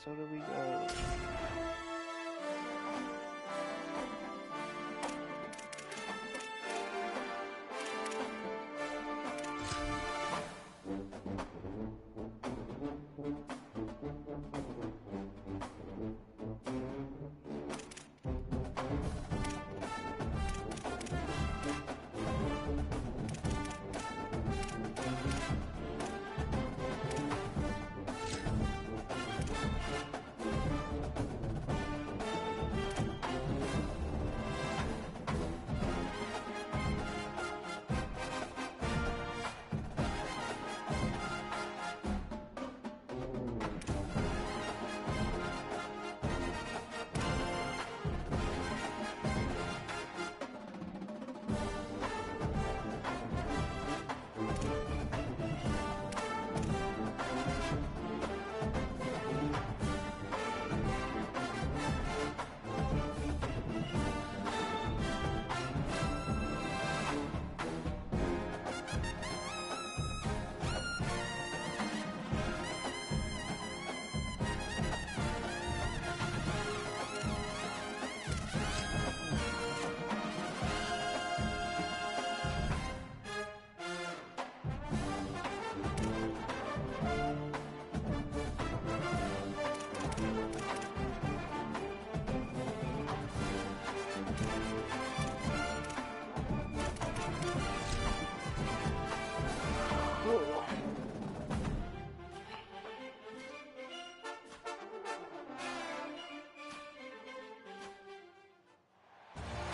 Minnesota we go.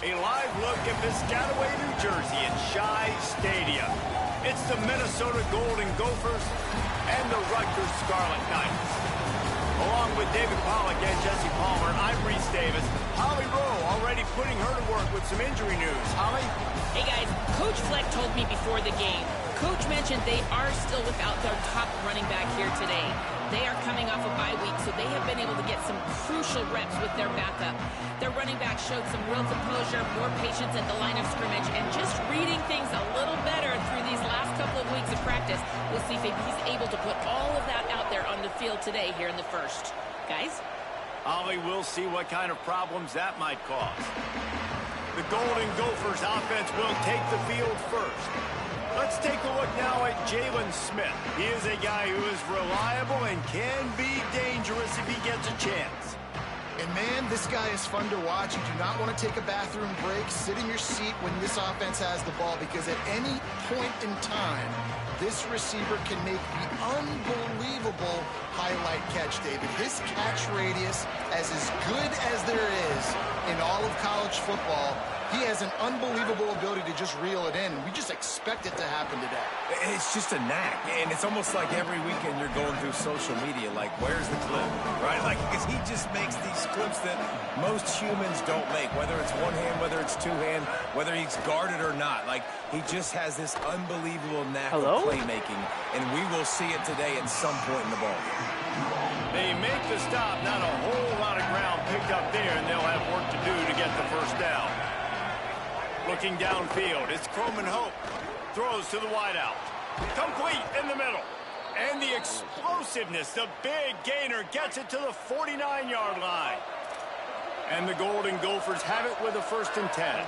A live look at Piscataway, New Jersey at Shai Stadium. It's the Minnesota Golden Gophers and the Rutgers Scarlet Knights. Along with David Pollack and Jesse Palmer, I'm Reese Davis. Holly Rowe already putting her to work with some injury news. Holly? Hey guys, Coach Fleck told me before the game. Coach mentioned they are still without their top running back here today. They are coming off a bye week, so they have been able to get some crucial reps with their backup. Their running back showed some real composure, more patience at the line of scrimmage, and just reading things a little better through these last couple of weeks of practice. We'll see if he's able to put all of that out there on the field today here in the first. Guys? Holly, we'll see what kind of problems that might cause. The Golden Gophers offense will take the field first. Let's take a look now at Jalen Smith. He is a guy who is reliable and can be dangerous if he gets a chance. And man, this guy is fun to watch. You do not want to take a bathroom break. Sit in your seat when this offense has the ball, because at any point in time, this receiver can make the unbelievable highlight catch, David. His catch radius is as good as there is in all of college football. He has an unbelievable ability to just reel it in. We just expect it to happen today. It's just a knack, and it's almost like every weekend you're going through social media, like, where's the clip, right? Like, because he just makes these clips that most humans don't make, whether it's one hand, whether it's two hand, whether he's guarded or not. Like, he just has this unbelievable knack of playmaking, and we will see it today at some point in the ball game. They make the stop, not a whole lot of ground picked up there, and they'll have work to do to get the first down. Looking downfield, it's Croman Hope. Throws to the wideout. Complete in the middle. And the explosiveness, the big gainer gets it to the 49-yard line. And the Golden Gophers have it with a 1st and 10.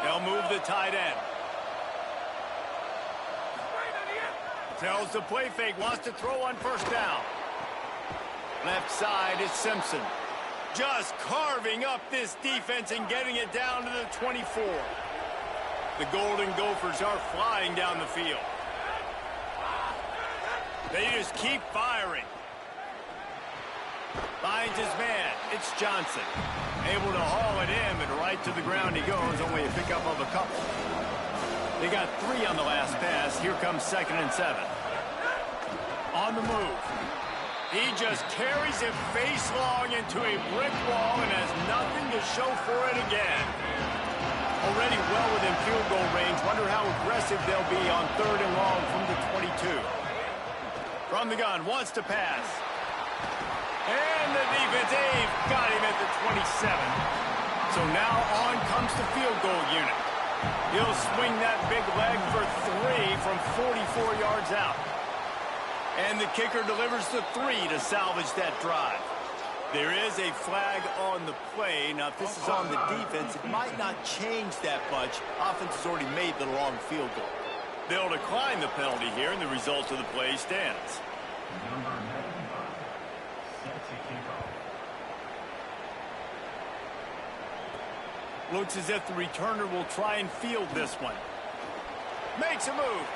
They'll move the tight end. Tells the play fake, wants to throw on 1st down. Left side is Simpson. Just carving up this defense and getting it down to the 24. The Golden Gophers are flying down the field. They just keep firing. Finds his man. It's Johnson. Able to haul it in, but right to the ground he goes. Only a pickup of a couple. They got 3 on the last pass. Here comes 2nd and 7. On the move. He just carries it face long into a brick wall and has nothing to show for it again. Already well within field goal range. Wonder how aggressive they'll be on 3rd and long from the 22. From the gun, wants to pass. And the defense, Abe got him at the 27. So now on comes the field goal unit. He'll swing that big leg for 3 from 44 yards out. And the kicker delivers the 3 to salvage that drive. There is a flag on the play. Now, if this is on the defense, it might not change that much. Offense has already made the long field goal. They'll decline the penalty here, and the result of the play stands. Looks as if the returner will try and field this one. Makes a move.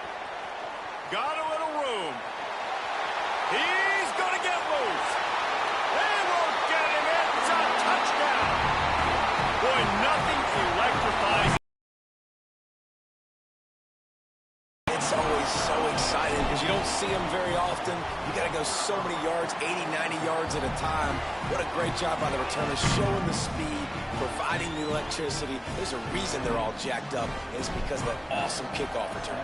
Got a little room. He's going to get loose. They won't get him. It's a touchdown. Boy, nothing electrifies. It's always so exciting because you don't see them very often. You got to go so many yards, 80, 90 yards at a time. What a great job by the returners, showing the speed, providing the electricity. There's a reason they're all jacked up, and it's because of that awesome kickoff return.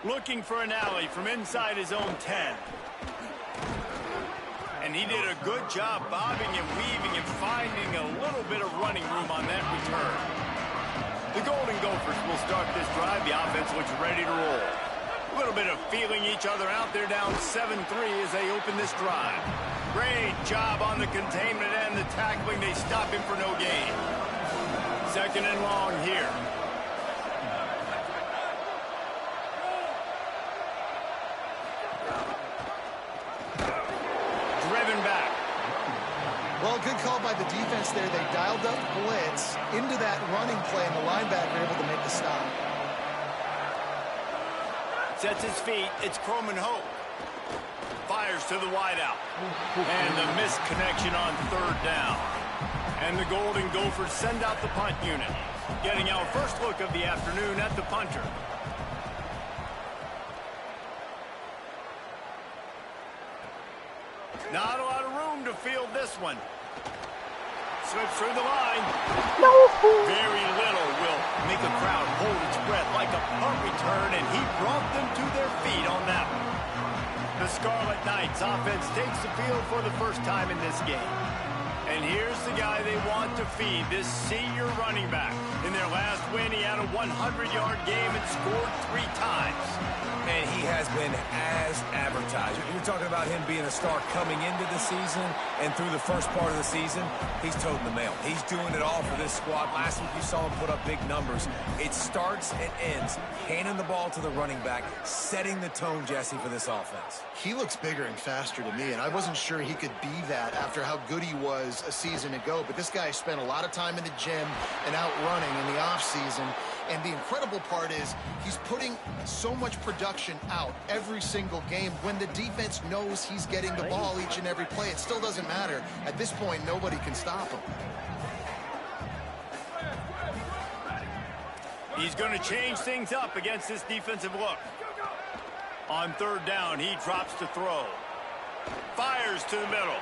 Looking for an alley from inside his own 10. And he did a good job bobbing and weaving and finding a little bit of running room on that return. The Golden Gophers will start this drive. The offense looks ready to roll. A little bit of feeling each other out. They're down 7-3 as they open this drive. Great job on the containment and the tackling. They stop him for no gain. 2nd and long here. Well, good call by the defense there. They dialed up blitz into that running play, and the linebacker able to make the stop. Sets his feet. It's Croman Hope. Fires to the wideout. And the missed connection on 3rd down. And the Golden Gophers send out the punt unit. Getting our first look of the afternoon at the punter. Not a lot of room to field this one. Slips through the line. No. Very little will make a crowd hold its breath like a punt return, and he brought them to their feet on that one. The Scarlet Knights offense takes the field for the first time in this game. And here's the guy they want to feed, this senior running back. In their last win, he had a 100-yard game and scored 3 times. And he has been as advertised. You're talking about him being a star coming into the season, and through the first part of the season, he's toting the mail. He's doing it all for this squad. Last week you saw him put up big numbers. It starts and ends handing the ball to the running back, setting the tone, Jesse, for this offense. He looks bigger and faster to me, and I wasn't sure he could be that after how good he was a season ago. But this guy spent a lot of time in the gym and out running in the offseason. And the incredible part is he's putting so much production out every single game. When the defense knows he's getting the ball each and every play, it still doesn't matter. At this point, nobody can stop him. He's going to change things up against this defensive look. On 3rd down, he drops to throw. Fires to the middle.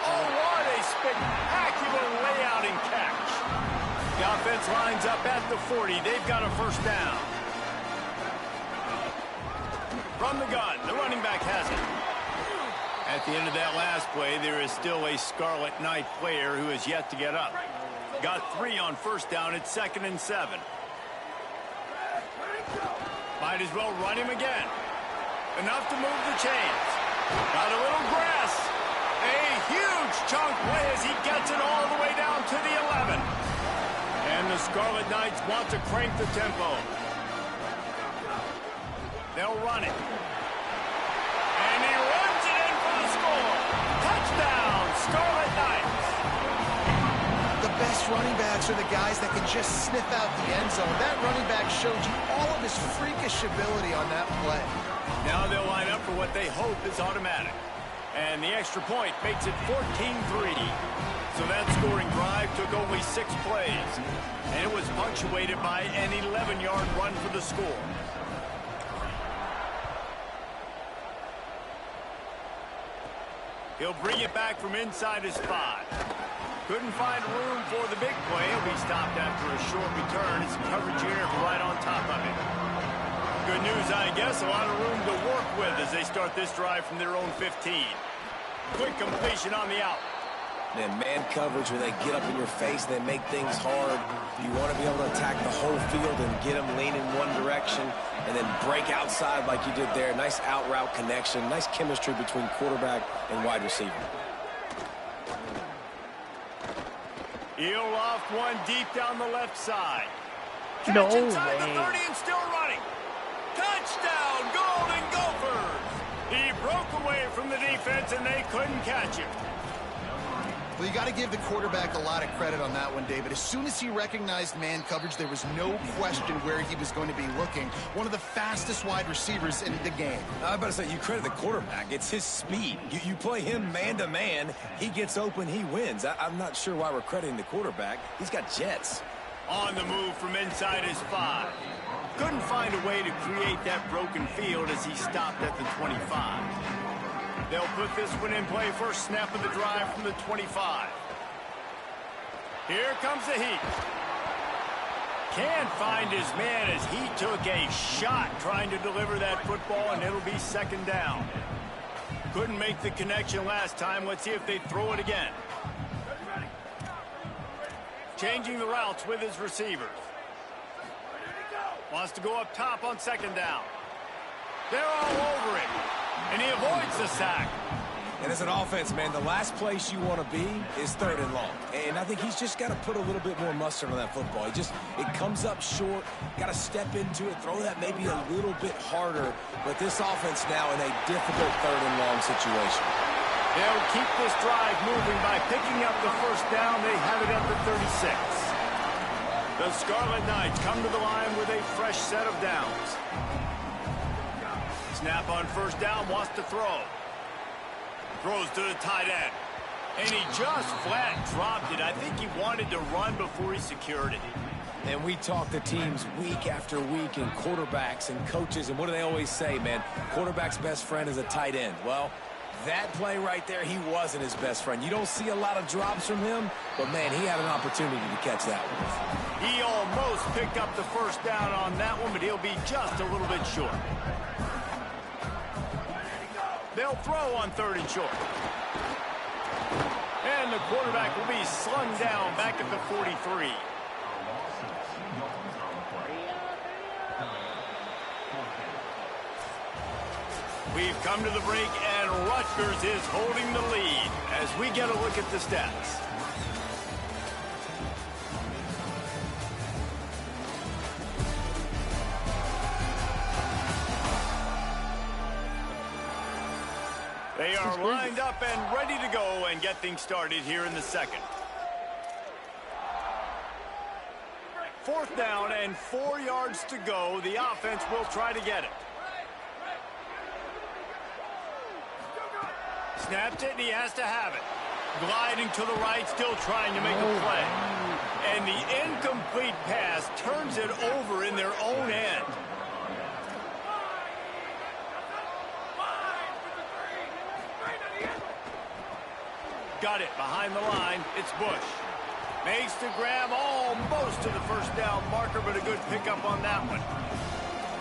Oh, what a spectacular layout and catch. The offense lines up at the 40. They've got a first down. From the gun, the running back has it. At the end of that last play, there is still a Scarlet Knight player who is yet to get up. Got 3 on first down. It's 2nd and 7. Might as well run him again. Enough to move the chains. Got a little grass. A huge chunk play as he gets it all the way down to the 11. And the Scarlet Knights want to crank the tempo. They'll run it. And he runs it in for the score. Touchdown, Scarlet Knights. The best running backs are the guys that can just sniff out the end zone. That running back showed you all of his freakish ability on that play. Now they'll line up for what they hope is automatic. And the extra point makes it 14-3. So that scoring drive took only 6 plays. And it was punctuated by an 11-yard run for the score. He'll bring it back from inside his 5. Couldn't find room for the big play. He'll be stopped after a short return. It's coverage unit right on top of it. Good news, I guess. A lot of room to work with as they start this drive from their own 15. Quick completion on the out. Man coverage, when they get up in your face, they make things hard. You want to be able to attack the whole field and get them leaning one direction and then break outside like you did there. Nice out route connection, nice chemistry between quarterback and wide receiver. He'll loft one deep down the left side. No Catch inside way. the 30 and still running. Touchdown, Golden Gophers! He broke away from the defense and they couldn't catch him. Well, you got to give the quarterback a lot of credit on that one, David. As soon as he recognized man coverage, there was no question where he was going to be looking. One of the fastest wide receivers in the game. I was about to say, you credit the quarterback. It's his speed. You play him man-to-man, he gets open, he wins. I'm not sure why we're crediting the quarterback. He's got jets. On the move from inside his 5. Couldn't find a way to create that broken field as he stopped at the 25. They'll put this one in play first snap of the drive from the 25. Here comes the heat. Can't find his man as he took a shot trying to deliver that football, and it'll be second down. Couldn't make the connection last time. Let's see if they throw it again. Changing the routes with his receivers. Wants to go up top on second down. They're all over it. And he avoids the sack. And as an offense, man, the last place you want to be is 3rd and long. And I think he's just got to put a little bit more mustard on that football. It comes up short, got to step into it, throw that maybe a little bit harder. But this offense now in a difficult 3rd and long situation. They'll keep this drive moving by picking up the first down. They have it at the 36. The Scarlet Knights come to the line with a fresh set of downs. Snap on first down, wants to throw. Throws to the tight end. And he just flat dropped it. I think he wanted to run before he secured it. And we talk to teams week after week and quarterbacks and coaches. And what do they always say, man? Quarterback's best friend is a tight end. Well, that play right there, he wasn't his best friend. You don't see a lot of drops from him, but, man, he had an opportunity to catch that one. He almost picked up the first down on that one, but he'll be just a little bit short. They'll throw on 3rd and short. And the quarterback will be slung down back at the 43. We've come to the break, and Rutgers is holding the lead as we get a look at the stats. They are lined up and ready to go and get things started here in the second. 4th down and 4 yards to go. The offense will try to get it. Snapped it, and he has to have it. Gliding to the right, still trying to make a play. And the incomplete pass turns it over in their own end. Got it behind the line. It's Bush. Makes the grab almost to the first down marker, but a good pickup on that one.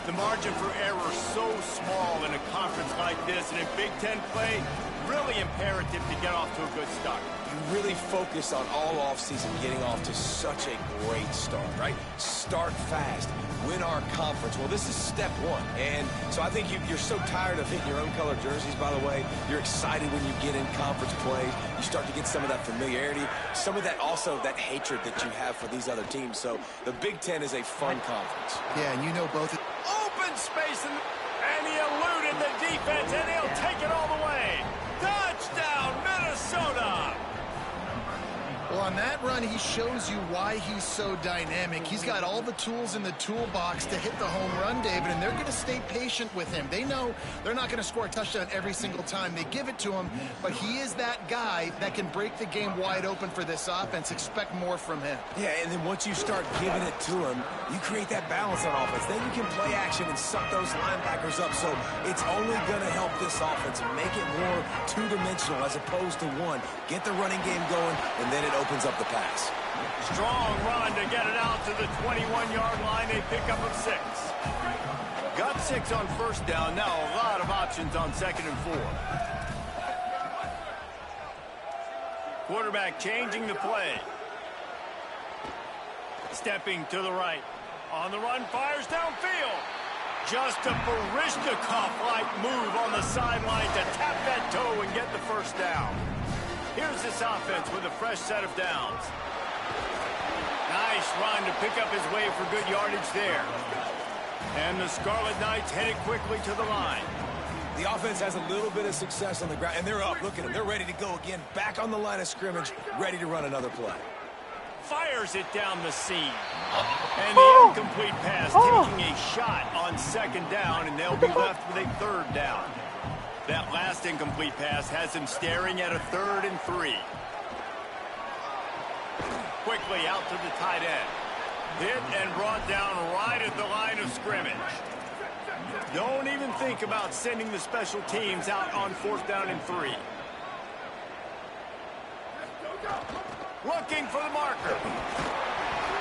The margin for error so small in a conference like this, and in Big Ten play, really imperative to get off to a good start. You really focus on all offseason getting off to such a great start, right? Start fast. Win our conference. Well, this is step 1. And so I think you're so tired of hitting your own color jerseys, by the way. You're excited when you get in conference play. You start to get some of that familiarity, some of that also that hatred that you have for these other teams. So the Big Ten is a fun conference. Yeah, and you know both. Open space, and he eluded the defense, and he'll take it all the way. Touchdown, Minnesota! Well, on that run, he shows you why he's so dynamic. He's got all the tools in the toolbox to hit the home run, David, and they're going to stay patient with him. They know they're not going to score a touchdown every single time they give it to him, but he is that guy that can break the game wide open for this offense. Expect more from him. Yeah, and then once you start giving it to him, you create that balance on offense. Then you can play action and suck those linebackers up. So it's only going to help this offense and make it more two-dimensional as opposed to one. Get the running game going, and then it opens up the pass. Strong run to get it out to the 21-yard line. They pick up a 6. Got 6 on first down. Now a lot of options on 2nd and 4. Quarterback changing the play. Stepping to the right. On the run, fires downfield. Just a Barishnikov-like move on the sideline to tap that toe and get the first down. Here's this offense with a fresh set of downs. Nice run to pick up his way for good yardage there. And the Scarlet Knights headed quickly to the line. The offense has a little bit of success on the ground, and they're up. Look at them. They're ready to go again. Back on the line of scrimmage, ready to run another play. Fires it down the seam. And the incomplete pass taking a shot on second down, and they'll be left with a third down. That last incomplete pass has him staring at a 3rd and 3. Quickly out to the tight end. Hit and brought down right at the line of scrimmage. Don't even think about sending the special teams out on 4th down and 3. Looking for the marker.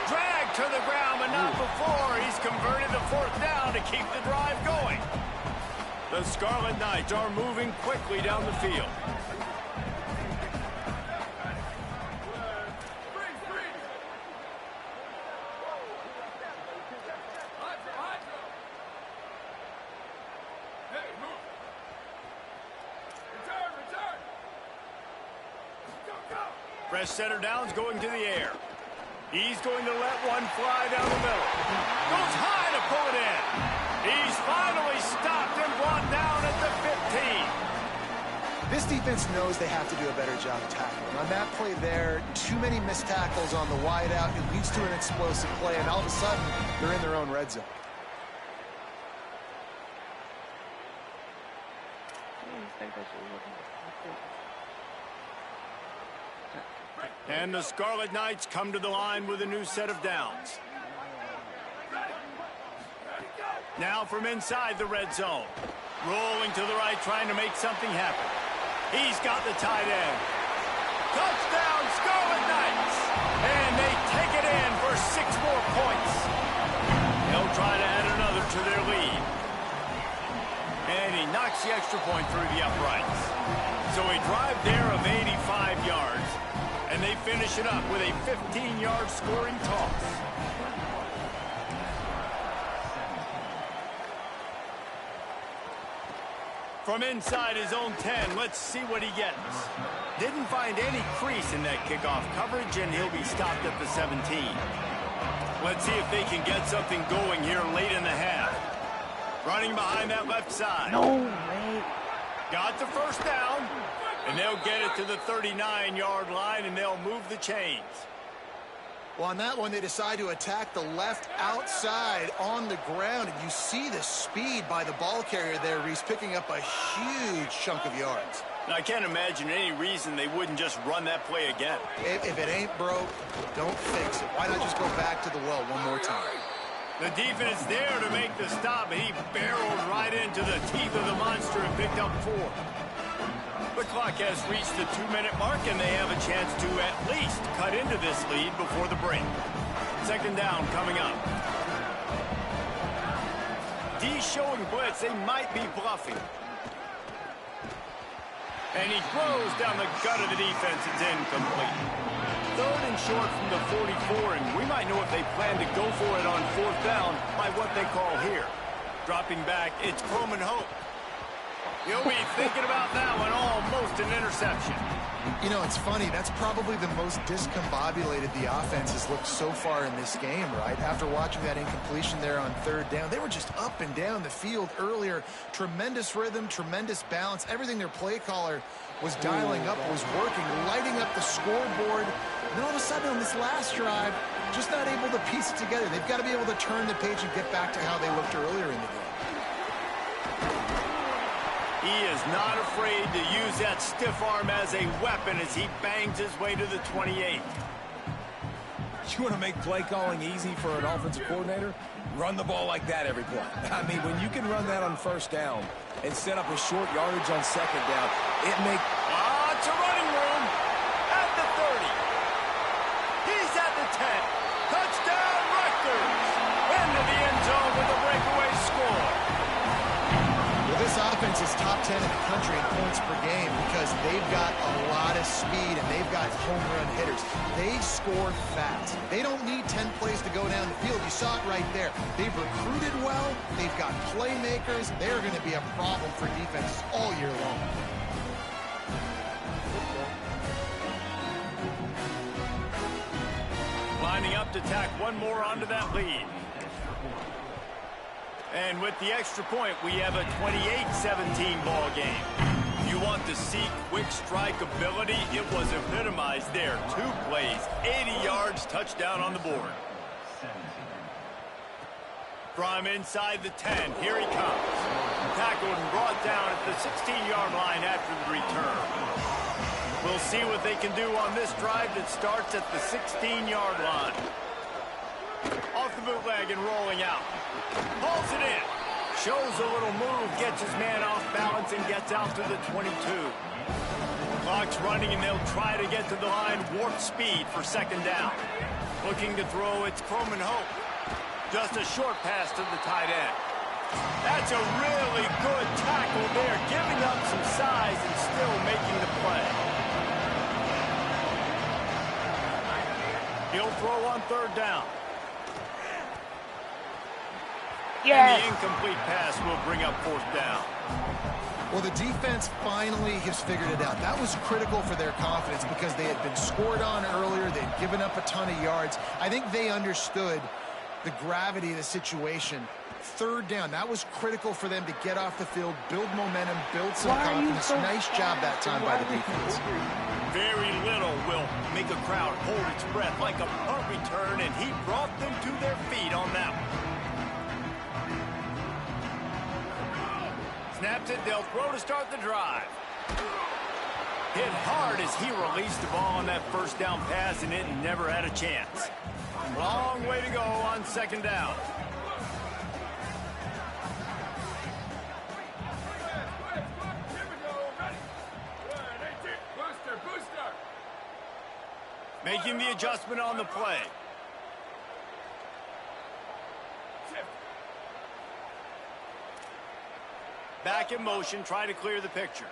Dragged to the ground, but not before. He's converted the 4th down to keep the drive going. The Scarlet Knights are moving quickly down the field. Fresh center downs going to the air. He's going to let one fly down the middle. Goes high to pull it in. He's finally stopped and brought down at the 15. This defense knows they have to do a better job tackling. On that play there, too many missed tackles on the wide out. It leads to an explosive play, and all of a sudden, they're in their own red zone. And the Scarlet Knights come to the line with a new set of downs. Now from inside the red zone. Rolling to the right, trying to make something happen. He's got the tight end. Touchdown, Scarlet Knights! And they take it in for 6 more points. They'll try to add another to their lead. And he knocks the extra point through the uprights. So a drive there of 85 yards. And they finish it up with a 15-yard scoring toss. From inside his own 10, let's see what he gets. Didn't find any crease in that kickoff coverage, and he'll be stopped at the 17. Let's see if they can get something going here late in the half. Running behind that left side. No way. Got the first down. And they'll get it to the 39-yard line, and they'll move the chains. Well, on that one, they decide to attack the left outside on the ground. And you see the speed by the ball carrier there, Reese, picking up a huge chunk of yards. And I can't imagine any reason they wouldn't just run that play again. If it ain't broke, don't fix it. Why not just go back to the well one more time? The defense there to make the stop, and he barreled right into the teeth of the monster and picked up 4. The clock has reached the 2-minute mark, and they have a chance to at least cut into this lead before the break. Second down coming up. D showing blitz. They might be bluffing. And he throws down the gut of the defense. It's incomplete. 3rd and short from the 44, and we might know if they plan to go for it on 4th down by what they call here. Dropping back, it's Coleman Hope. You'll be thinking about that one, almost an interception. You know, it's funny. That's probably the most discombobulated the offense has looked so far in this game, right? After watching that incompletion there on 3rd down, they were just up and down the field earlier. Tremendous rhythm, tremendous balance. Everything their play caller was dialing up was working, lighting up the scoreboard. And then all of a sudden on this last drive, just not able to piece it together. They've got to be able to turn the page and get back to how they looked earlier in the game. He is not afraid to use that stiff arm as a weapon as he bangs his way to the 28. You want to make play calling easy for an offensive coordinator? Run the ball like that every play. I mean, when you can run that on 1st down and set up a short yardage on 2nd down, it makes... It's a running room at the 30. He's at the 10. Touchdown, Rutgers. Into the end zone with a breakaway score. Well, this This offense is top 10 in the country in points per game because they've got a lot of speed and they've got home run hitters. They score fast. They don't need 10 plays to go down the field. You saw it right there. They've recruited well. They've got playmakers. They're going to be a problem for defenses all year long. Lining up to tack one more onto that lead. And with the extra point, we have a 28-17 ball game. You want to see quick strike ability? It was epitomized there. 2 plays, 80 yards, touchdown on the board. From inside the 10, here he comes. Tackled and brought down at the 16-yard line after the return. We'll see what they can do on this drive that starts at the 16-yard line. Off the bootleg and rolling out. Hauls it in. Shows a little move, gets his man off balance, and gets out to the 22. Clock's running, and they'll try to get to the line. Warp speed for second down. Looking to throw, it's Croman Hope. Just a short pass to the tight end. That's a really good tackle there, giving up some size and still making the play. He'll throw on third down. Yes. And the incomplete pass will bring up fourth down. Well, the defense finally has figured it out. That was critical for their confidence because they had been scored on earlier. They'd given up a ton of yards. I think they understood the gravity of the situation. Third down, that was critical for them to get off the field, build momentum, build some confidence. Nice job that time by the defense. Very little will make a crowd hold its breath like a punt return, and he brought them to their feet on that one. Snaps it, they'll throw to start the drive. Hit hard as he released the ball on that first down pass, and it never had a chance. Long way to go on second down. Making the adjustment on the play. Back in motion, try to clear the picture.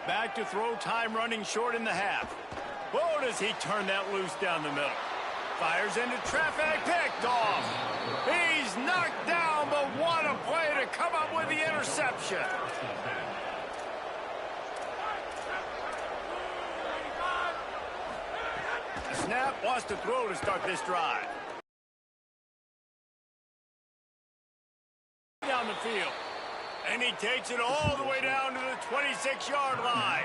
Back to throw, time running short in the half. Whoa, does he turn that loose down the middle. Fires into traffic, picked off. He's knocked down, but what a play to come up with the interception. Snap, wants to throw to start this drive. Down the field. And he takes it all the way down to the 26-yard line.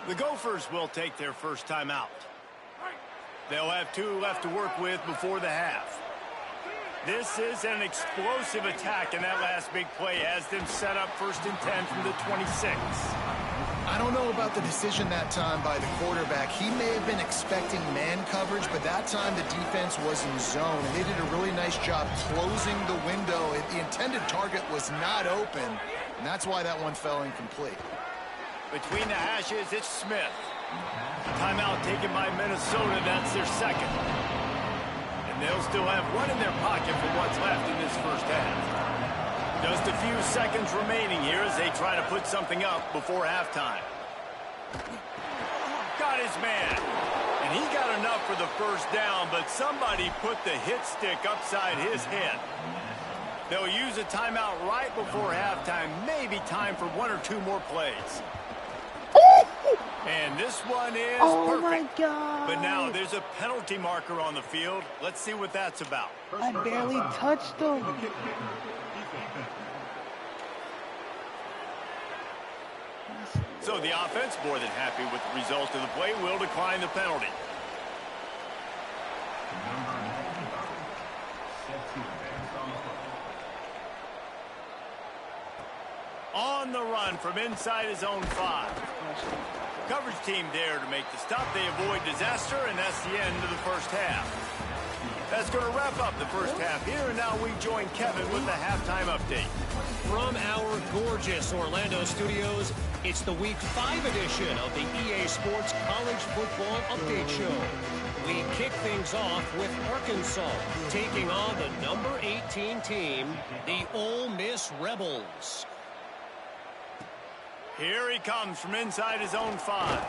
The Gophers will take their first time out. They'll have 2 left to work with before the half. This is an explosive attack, and that last big play has them set up 1st and 10 from the 26. I don't know about the decision that time by the quarterback. He may have been expecting man coverage, but that time the defense was in zone. And they did a really nice job closing the window. The intended target was not open, and that's why that one fell incomplete. Between the hashes, it's Smith. Timeout taken by Minnesota. That's their second. And they'll still have one in their pocket for what's left in this first half. Just a few seconds remaining here as they try to put something up before halftime. Got his man. And he got enough for the first down, but somebody put the hit stick upside his head. They'll use a timeout right before halftime. Maybe time for 1 or 2 more plays. And this one is perfect. My God. But now there's a penalty marker on the field. Let's see what that's about. I barely touched him. So the offense, more than happy with the result of the play, will decline the penalty. On the run from inside his own 5. Coverage team there to make the stop. They avoid disaster, and that's the end of the first half. That's going to wrap up the first half here, and now we join Kevin with the halftime update. From our gorgeous Orlando studios, it's the Week 5 edition of the EA Sports College Football Update Show. We kick things off with Arkansas taking on the number 18 team, the Ole Miss Rebels. Here he comes from inside his own 5.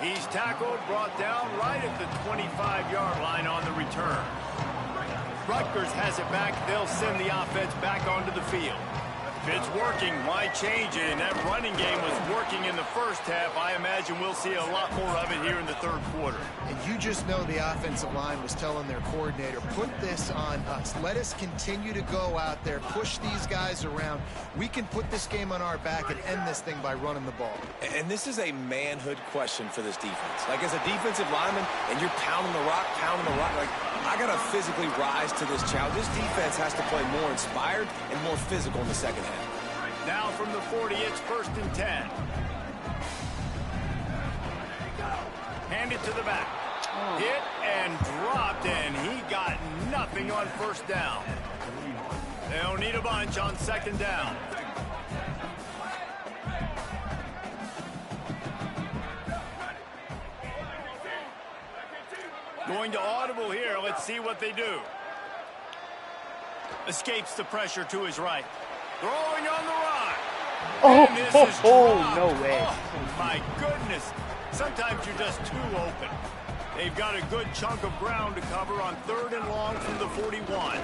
He's tackled, brought down right at the 25-yard line on the return. Rutgers has it back. They'll send the offense back onto the field. If it's working, why change it? And that running game was working in the first half. I imagine we'll see a lot more of it here in the third quarter. And you just know the offensive line was telling their coordinator, put this on us. Let us continue to go out there, push these guys around. We can put this game on our back and end this thing by running the ball. And this is a manhood question for this defense. Like, as a defensive lineman, and you're pounding the rock, like, I got to physically rise to this challenge. This defense has to play more inspired and more physical in the second half. Now from the 40, it's 1st and 10. Hand it to the back. Hit and dropped, and he got nothing on 1st down. They'll need a bunch on 2nd down. Going to audible here. Let's see what they do. Escapes the pressure to his right. Throwing on the run. No way. Oh, my goodness. Sometimes you're just too open. They've got a good chunk of ground to cover on 3rd and long from the 41.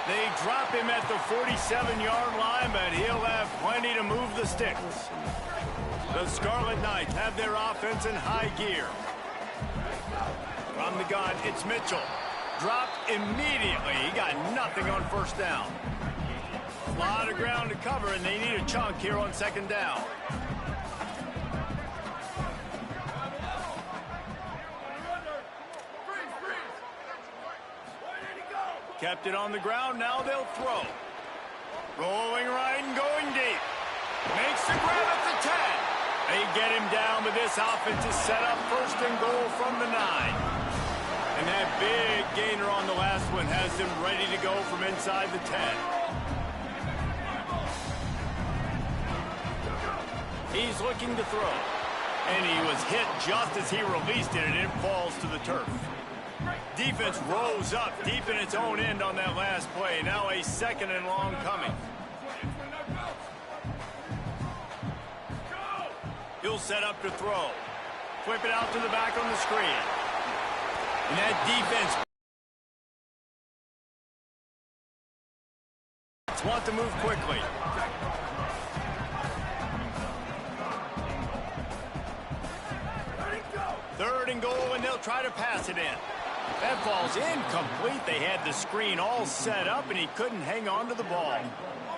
They drop him at the 47-yard line, but he'll have plenty to move the sticks. The Scarlet Knights have their offense in high gear. From the gun, it's Mitchell. Dropped immediately. He got nothing on 1st down. A lot of ground to cover, and they need a chunk here on 2nd down. Kept it on the ground. Now they'll throw. Rolling right and going deep. Makes the grab at the 10. They get him down, but this offense is set up 1st and goal from the 9. And that big gainer on the last one has them ready to go from inside the 10. He's looking to throw. And he was hit just as he released it, and it falls to the turf. Defense rose up deep in its own end on that last play. Now a 2nd and long coming. He'll set up to throw. Flip it out to the back on the screen. And that defense want to move quickly. Third and goal, and they'll try to pass it in. That ball's incomplete. They had the screen all set up, and he couldn't hang on to the ball.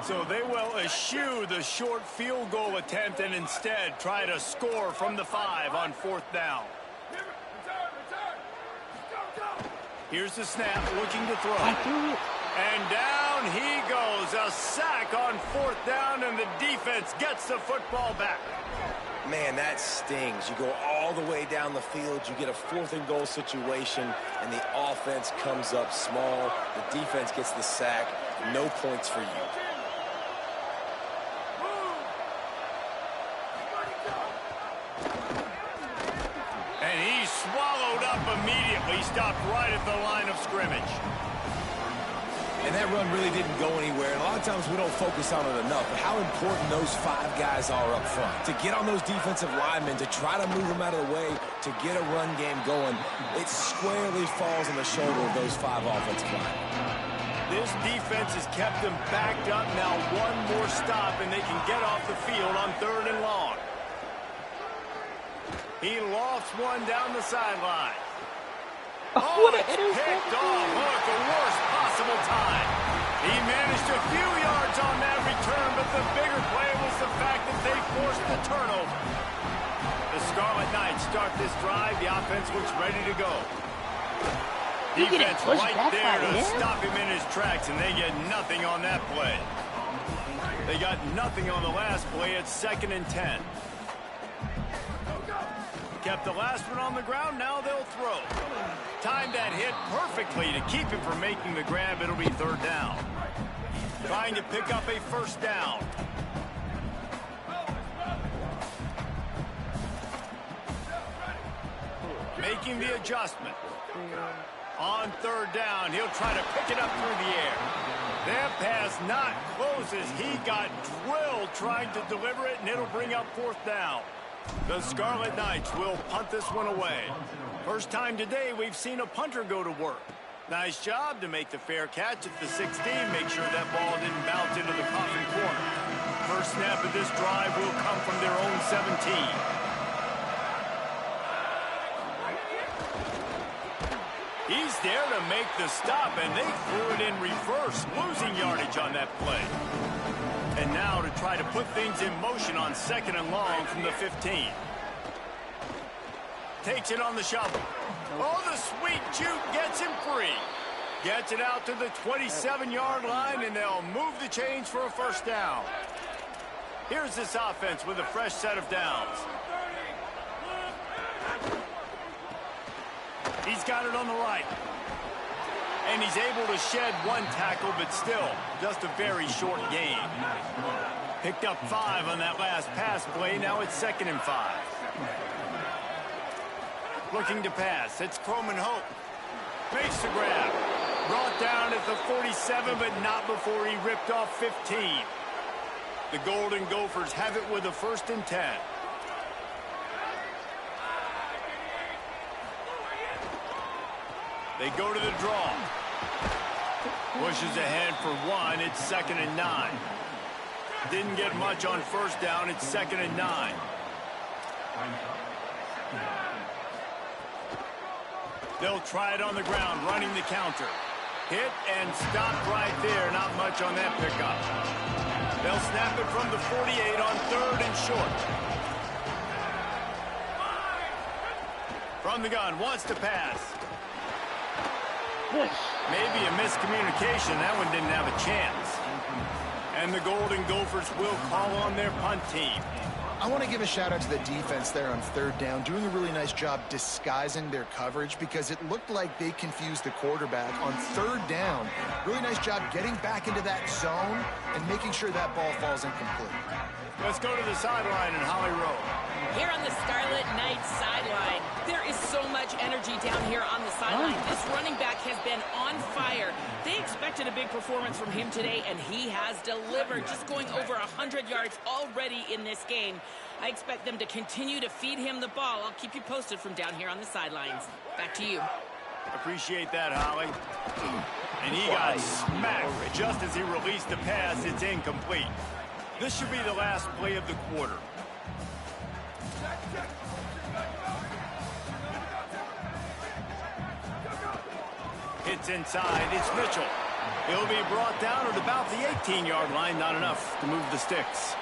So they will eschew the short field goal attempt and instead try to score from the 5 on 4th down. Here's the snap, looking to throw. And down he goes. A sack on 4th down, and the defense gets the football back. Man, that stings. You go all the way down the field, you get a 4th and goal situation, and the offense comes up small. The defense gets the sack. No points for you. And he swallowed up immediately, stopped right at the line of scrimmage. And that run really didn't go anywhere. And a lot of times we don't focus on it enough. But how important those 5 guys are up front. To get on those defensive linemen, to try to move them out of the way, to get a run game going, it squarely falls on the shoulder of those 5 offensive linemen. This defense has kept them backed up. Now one more stop, and they can get off the field on 3rd and long. He lofts one down the sideline. What it's picked off. Oh, at the worst possible time. He managed a few yards on that return, but the bigger play was the fact that they forced the turnover. The Scarlet Knights start this drive. The offense looks ready to go. Defense right there to stop him in his tracks, and they get nothing on that play. They got nothing on the last play. It's 2nd and 10. Kept the last one on the ground. Now they'll throw. Timed that hit perfectly to keep him from making the grab. It'll be 3rd down. Trying to pick up a 1st down. Making the adjustment. On third down, he'll try to pick it up through the air. That pass not close as he got drilled trying to deliver it, and it'll bring up fourth down. The Scarlet Knights will punt this one away. First time today we've seen a punter go to work. Nice job to make the fair catch at the 16. Make sure that ball didn't bounce into the coffin corner. First snap of this drive will come from their own 17. He's there to make the stop, and they threw it in reverse, losing yardage on that play. And now to try to put things in motion on second and long from the 15. Takes it on the shovel. Oh, the sweet juke gets him free. Gets it out to the 27-yard line, and they'll move the chains for a first down. Here's this offense with a fresh set of downs. He's got it on the right. And he's able to shed one tackle, but still, just a very short gain. Picked up 5 on that last pass play. Now it's 2nd and 5. Looking to pass. It's Croman Hope. Makes the grab. Brought down at the 47, but not before he ripped off 15. The Golden Gophers have it with a 1st and 10. They go to the draw. Pushes ahead for 1. It's 2nd and 9. Didn't get much on first down. It's 2nd and 9. They'll try it on the ground, running the counter. Hit and stopped right there. Not much on that pickup. They'll snap it from the 48 on 3rd and short. From the gun, wants to pass. Maybe a miscommunication. That one didn't have a chance. And the Golden Gophers will call on their punt team. I want to give a shout out to the defense there on 3rd down, doing a really nice job disguising their coverage because it looked like they confused the quarterback on 3rd down. Really nice job getting back into that zone and making sure that ball falls incomplete. Let's go to the sideline in Holly Rowe. Here on the Scarlet Knights sideline, there is so much energy down here on the sideline. This running back has been on fire. They expected a big performance from him today, and he has delivered, just going over 100 yards already in this game. I expect them to continue to feed him the ball. I'll keep you posted from down here on the sidelines. Back to you. Appreciate that, Holly. And he got smacked just as he released the pass. It's incomplete. This should be the last play of the quarter. Hits inside. It's Mitchell. He'll be brought down at about the 18-yard line. Not enough to move the sticks.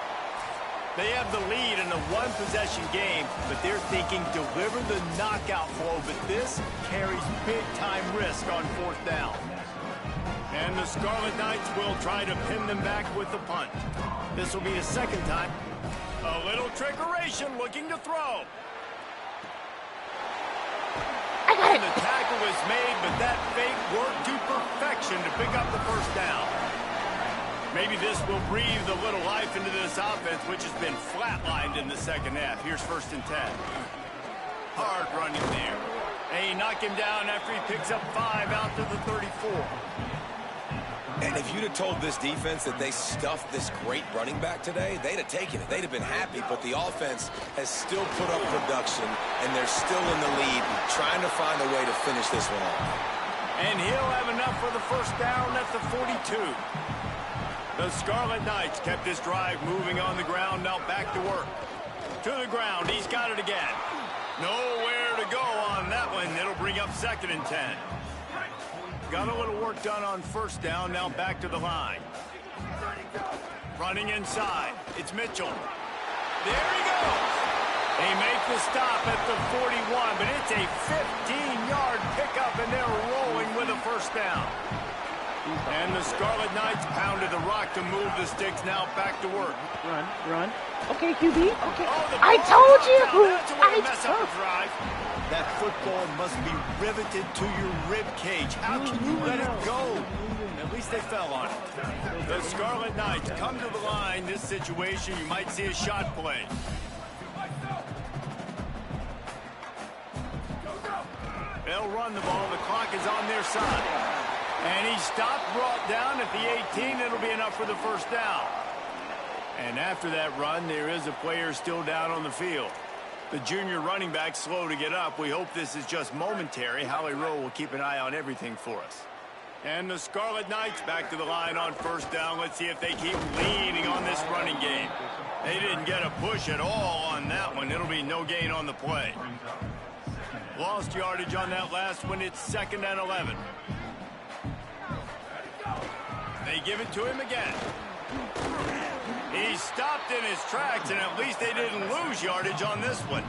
They have the lead in a one-possession game, but they're thinking deliver the knockout blow. But this carries big-time risk on 4th down. And the Scarlet Knights will try to pin them back with the punt. This will be the 2nd time. A little trickeration, looking to throw. And the tackle was made, but that fake worked to perfection to pick up the 1st down. Maybe this will breathe a little life into this offense, which has been flatlined in the 2nd half. Here's 1st and 10. Hard running there. They knock him down after he picks up 5 out to the 34. And if you'd have told this defense that they stuffed this great running back today, they'd have taken it. They'd have been happy, but the offense has still put up production, and they're still in the lead, trying to find a way to finish this one off. And he'll have enough for the 1st down at the 42. The Scarlet Knights kept this drive moving on the ground, now back to work. To the ground, he's got it again. Nowhere to go on that one. It'll bring up 2nd and 10. Got a little work done on 1st down, now back to the line. Running inside, it's Mitchell. There he goes. They make the stop at the 41, but it's a 15-yard pickup, and they're rolling with a 1st down. And the Scarlet Knights pounded the rock to move the sticks, now back to work. Run. Okay, QB. Okay. Oh, I told you. That's a way to mess up a drive. That football must be riveted to your rib cage. How can you let it go? At least they fell on it. The Scarlet Knights come to the line. This situation, you might see a shot play. They'll run the ball. The clock is on their side. And he stopped, brought down at the 18. It'll be enough for the first down. And after that run, there is a player still down on the field. The junior running back slow to get up. We hope this is just momentary. Howie Rowe will keep an eye on everything for us. And the Scarlet Knights back to the line on first down. Let's see if they keep leaning on this running game. They didn't get a push at all on that one. It'll be no gain on the play. Lost yardage on that last one. It's 2nd and 11. They give it to him again. He stopped in his tracks, and at least they didn't lose yardage on this one.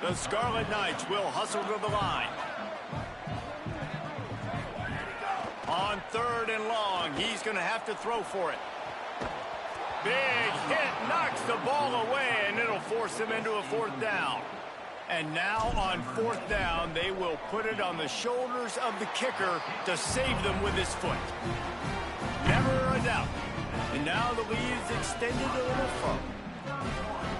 The Scarlet Knights will hustle to the line. On 3rd and long, he's going to have to throw for it. Big hit, knocks the ball away, and it'll force him into a 4th down. And now on 4th down, they will put it on the shoulders of the kicker to save them with his foot. Never a doubt. And now the lead is extended a little further.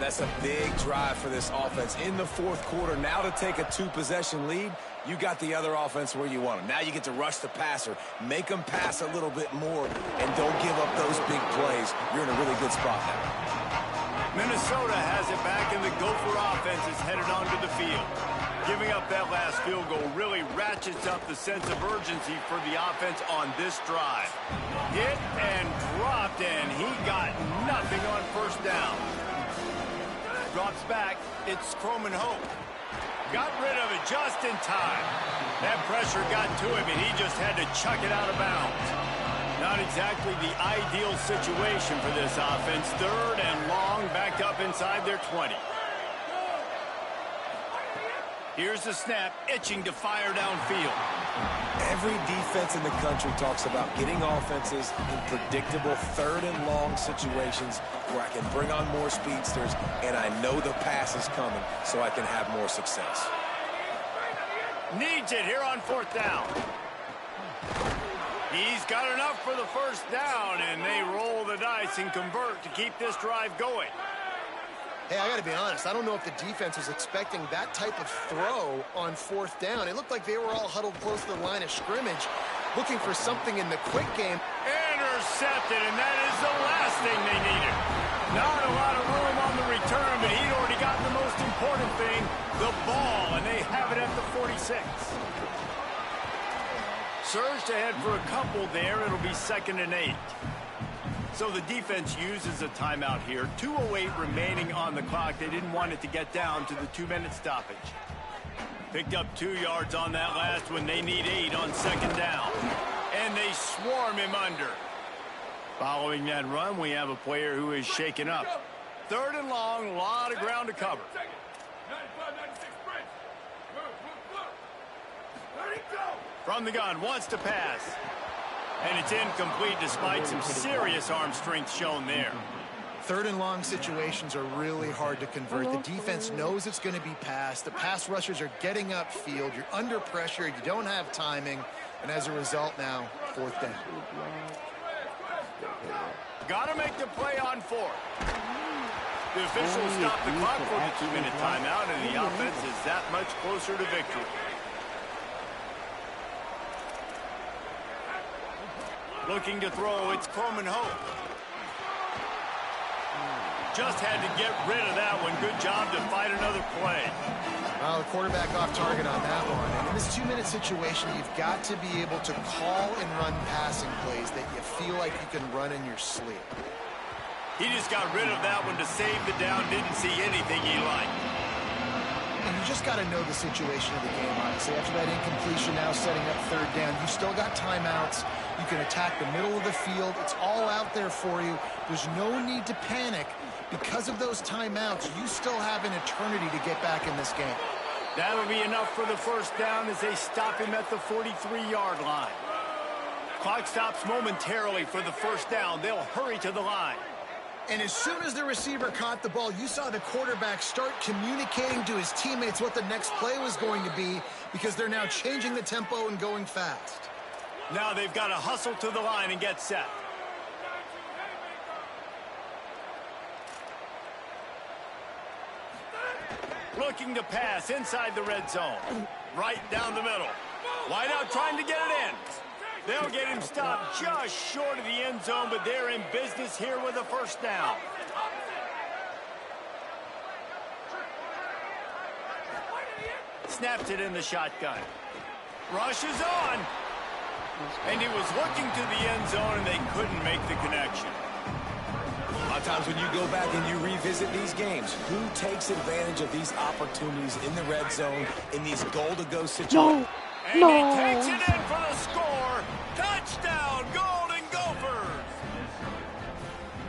That's a big drive for this offense in the 4th quarter. Now to take a 2-possession lead, you got the other offense where you want them. Now you get to rush the passer, make them pass a little bit more, and don't give up those big plays. You're in a really good spot now. Minnesota has it back, and the Gopher offense is headed onto the field. Giving up that last field goal really ratchets up the sense of urgency for the offense on this drive. Hit and dropped, and he got nothing on first down. Drops back. It's Croman Hope. Got rid of it just in time. That pressure got to him, and he just had to chuck it out of bounds. Not exactly the ideal situation for this offense. 3rd and long, backed up inside their 20. Here's the snap, itching to fire downfield. Every defense in the country talks about getting offenses in predictable 3rd and long situations where I can bring on more speedsters and I know the pass is coming so I can have more success. Needs it here on 4th down. He's got enough for the first down, and they roll the dice and convert to keep this drive going. Hey, I got to be honest. I don't know if the defense was expecting that type of throw on 4th down. It looked like they were all huddled close to the line of scrimmage, looking for something in the quick game. Intercepted, and that is the last thing they needed. Not a lot of room on the return, but he'd already got the most important thing, the ball, and they have it at the 46. Surged ahead for a couple there. It'll be 2nd and 8. So the defense uses a timeout here. 2:08 remaining on the clock. They didn't want it to get down to the 2-minute stoppage. Picked up 2 yards on that last one. They need 8 on 2nd down. And they swarm him under. Following that run, we have a player who is shaken up. 3rd and long, a lot of ground to cover. From the gun, wants to pass. And it's incomplete despite some serious arm strength shown there. 3rd and long situations are really hard to convert. The defense knows it's going to be passed. The pass rushers are getting upfield. You're under pressure. You don't have timing. And as a result now, 4th down. Got to make the play on 4th. The officials stop the clock for the 2-minute timeout, and the offense is that much closer to victory. Looking to throw, it's Croman Hope. Just had to get rid of that one. Good job to fight another play. Well, the quarterback off target on that one. And in this 2-minute situation, you've got to be able to call and run passing plays that you feel like you can run in your sleep. He just got rid of that one to save the down. Didn't see anything he liked. And you just got to know the situation of the game, honestly. After that incompletion, now setting up 3rd down, you still got timeouts. You can attack the middle of the field. It's all out there for you. There's no need to panic. Because of those timeouts, you still have an eternity to get back in this game. That'll be enough for the first down as they stop him at the 43-yard line. Clock stops momentarily for the first down. They'll hurry to the line. And as soon as the receiver caught the ball, you saw the quarterback start communicating to his teammates what the next play was going to be because they're now changing the tempo and going fast. Now they've got to hustle to the line and get set. Looking to pass inside the red zone. right down the middle. Wide out trying to get it in. They'll get him stopped just short of the end zone, but they're in business here with a first down. Snaps it in the shotgun. Rushes on. And he was looking to the end zone, and they couldn't make the connection. A lot of times when you go back and you revisit these games, who takes advantage of these opportunities in the red zone, in these goal-to-go situations? And he takes it in for the score. Touchdown, Golden Gophers!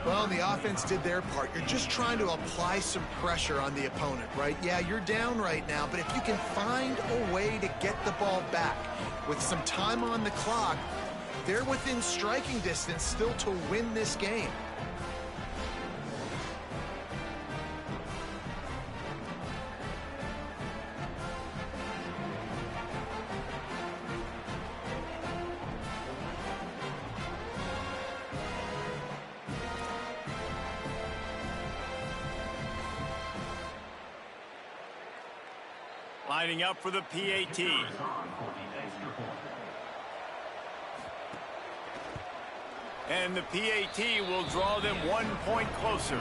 Well, the offense did their part. You're just trying to apply some pressure on the opponent, right? Yeah, you're down right now, but if you can find a way to get the ball back with some time on the clock, they're within striking distance still to win this game. Lining up for the PAT. And the PAT will draw them 1 point closer.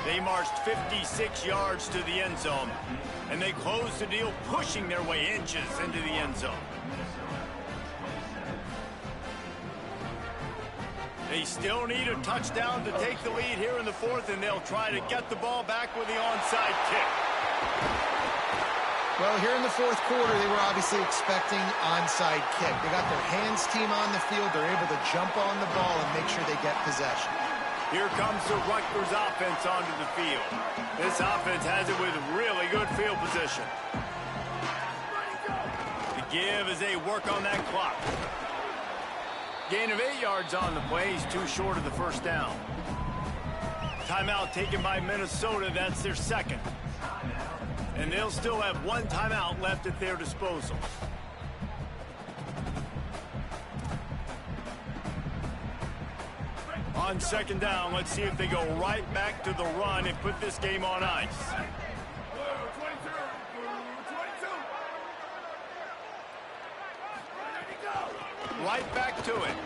They marched 56 yards to the end zone, and they closed the deal, pushing their way inches into the end zone. They still need a touchdown to take the lead here in the fourth, and they'll try to get the ball back with the onside kick. Well, here in the fourth quarter, they were obviously expecting onside kick. They got their hands team on the field. They're able to jump on the ball and make sure they get possession. Here comes the Rutgers offense onto the field. This offense has it with really good field position. The give as they work on that clock. Gain of 8 yards on the play. He's too short of the first down. Timeout taken by Minnesota. That's their second. And they'll still have one timeout left at their disposal. On second down, let's see if they go right back to the run and put this game on ice. Right back to it.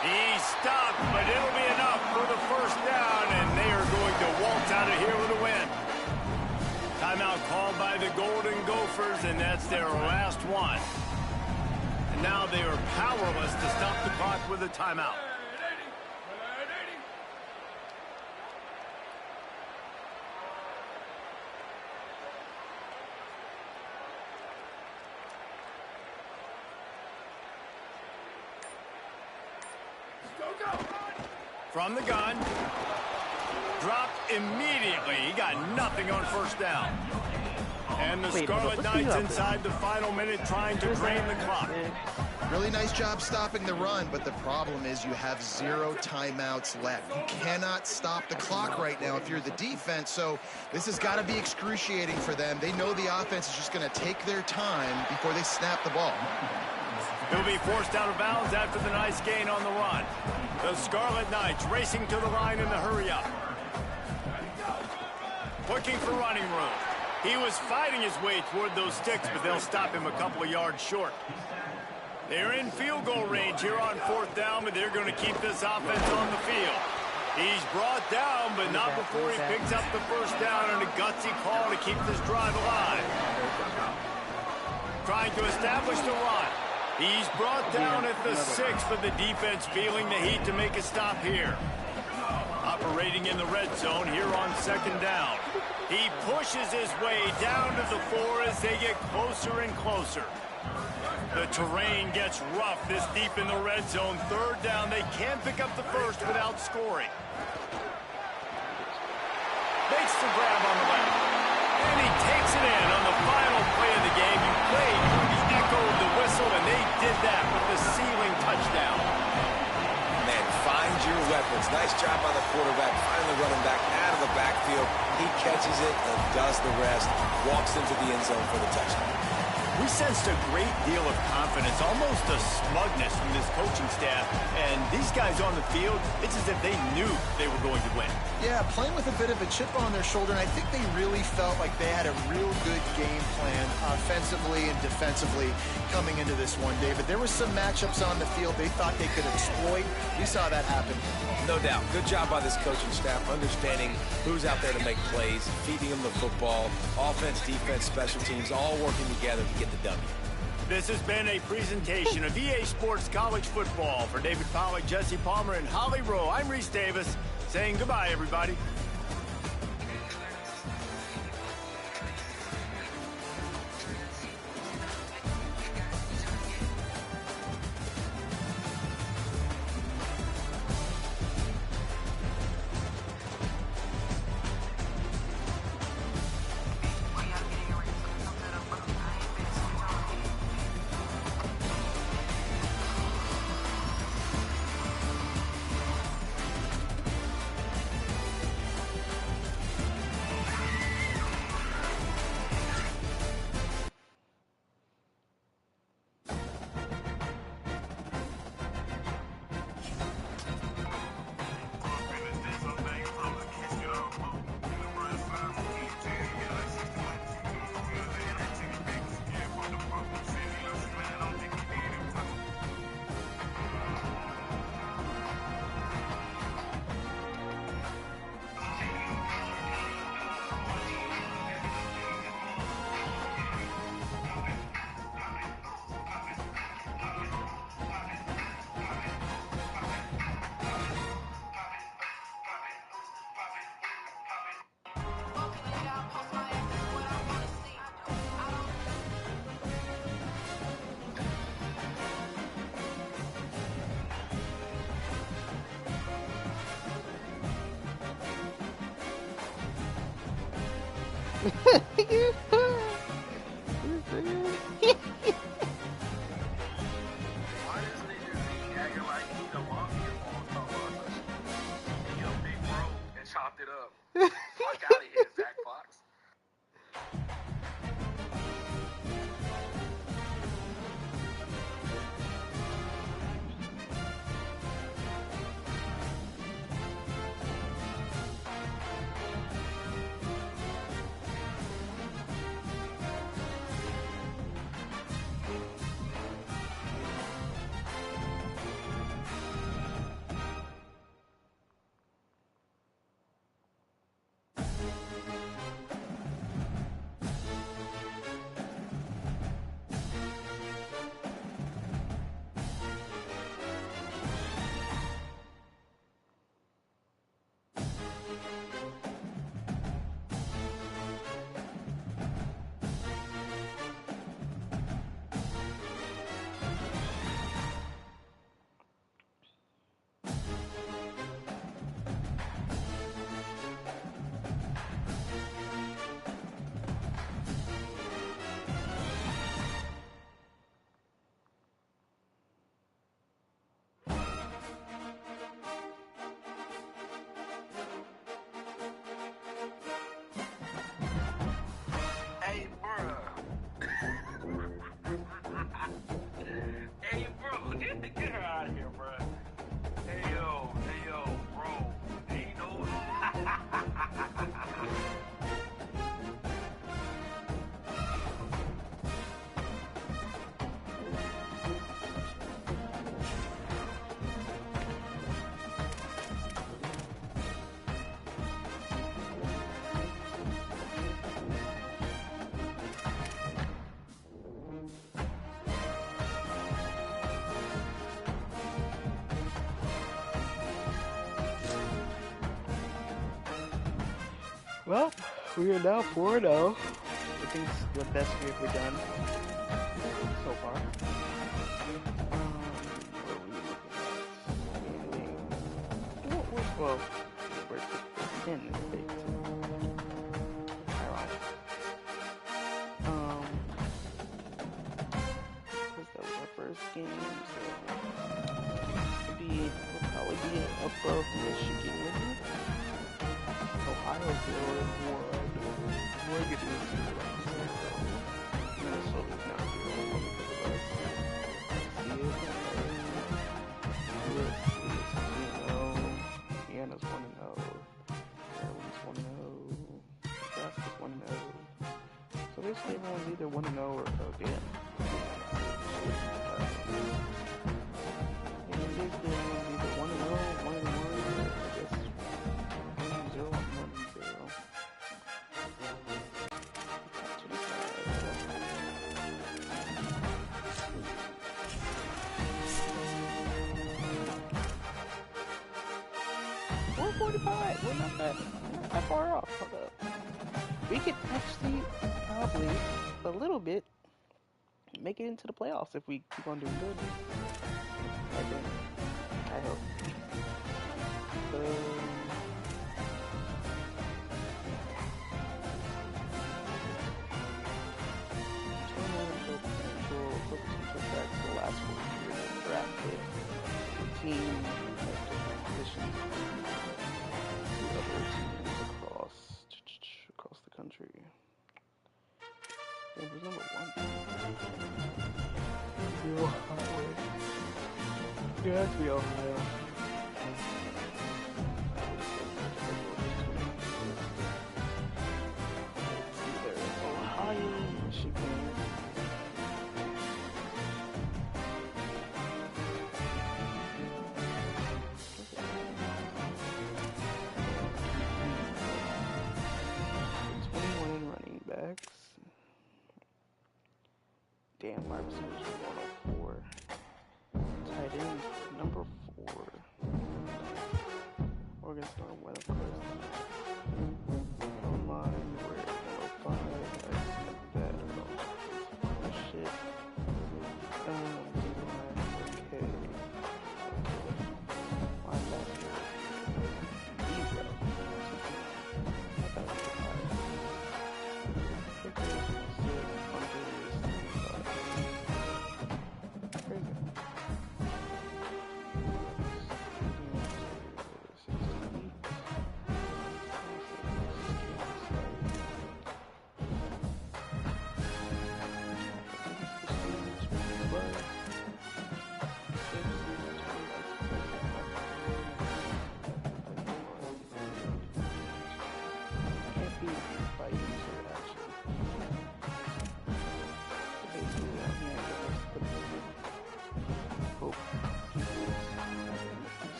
He stopped, but it'll be enough for the first down, and they are going to waltz out of here with a win. Timeout called by the Golden Gophers, and that's their last one. And now they are powerless to stop the clock with a timeout. From the gun. Dropped immediately. He got nothing on first down. And the Scarlet Knights inside the final minute trying to drain the clock. Really nice job stopping the run, but the problem is you have 0 timeouts left. You cannot stop the clock right now if you're the defense, so this has got to be excruciating for them. They know the offense is just going to take their time before they snap the ball. He'll be forced out of bounds after the nice gain on the run. The Scarlet Knights racing to the line in the hurry-up. Looking for running room. He was fighting his way toward those sticks, but they'll stop him a couple of yards short. They're in field goal range here on fourth down, but they're going to keep this offense on the field. He's brought down, but not before he picks up the first down and a gutsy call to keep this drive alive. Trying to establish the run. He's brought down at the 6, but the defense feeling the heat to make a stop here. Operating in the red zone here on second down. He pushes his way down to the 4 as they get closer and closer. The terrain gets rough this deep in the red zone. Third down, they can't pick up the first without scoring. Makes the grab on the left. And he takes it in on the final play of the game. You played through the echo of the whistle, and they did that with the ceiling touchdown. Man, find your weapons. Nice job by the quarterback, finally running back out of the backfield. He catches it and does the rest. Walks into the end zone for the touchdown. We sensed a great deal of confidence, almost a smugness from this coaching staff. And these guys on the field, it's as if they knew they were going to win. Yeah, playing with a bit of a chip on their shoulder, and I think they really felt like they had a real good game plan offensively and defensively coming into this one, David. There were some matchups on the field they thought they could exploit. We saw that happen. No doubt. Good job by this coaching staff, understanding who's out there to make plays, feeding them the football, offense, defense, special teams, all working together to get the W. This has been a presentation of EA Sports College Football. For David Pollack, Jesse Palmer, and Holly Rowe, I'm Reese Davis, saying goodbye, everybody. Well, we are now 4-0. I think it's the best we've ever done so far. Well, we're 10 in the States. Ironic. Because that was our first game, so we'll probably be above Michigan. Ohio 0-1. Oregon is 0-0. Minnesota's not. mostly everyone's either 1-0 or again. Basically everyone's either 1-0, 1-1, or I guess 1-0, 1-0. 445. We're not that far off. Hold up. We could actually probably a little bit make it into the playoffs if we keep on doing good. I think. I hope. Potential back to the last 4 years of draft pick. Team positions to other teams across the country. And who's number 1? Ohio. Yeah, it has to be Ohio. Either Ohio, Michigan. Damn, wide receivers are 104. Tight ends, number 4. Oregon's going to win, of course. Online, we're at 105. I expect that. Oh, shit. Okay. Linebacker. Zero. I thought it was high. Kickers, 6. Punters, 75. Very good.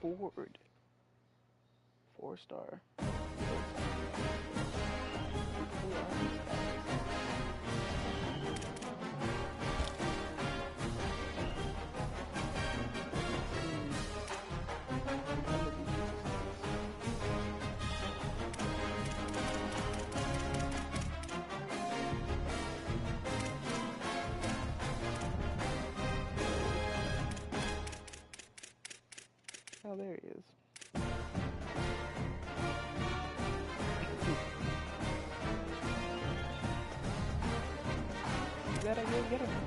Ford. 4-star. Oh, there he is. Is that a good get him?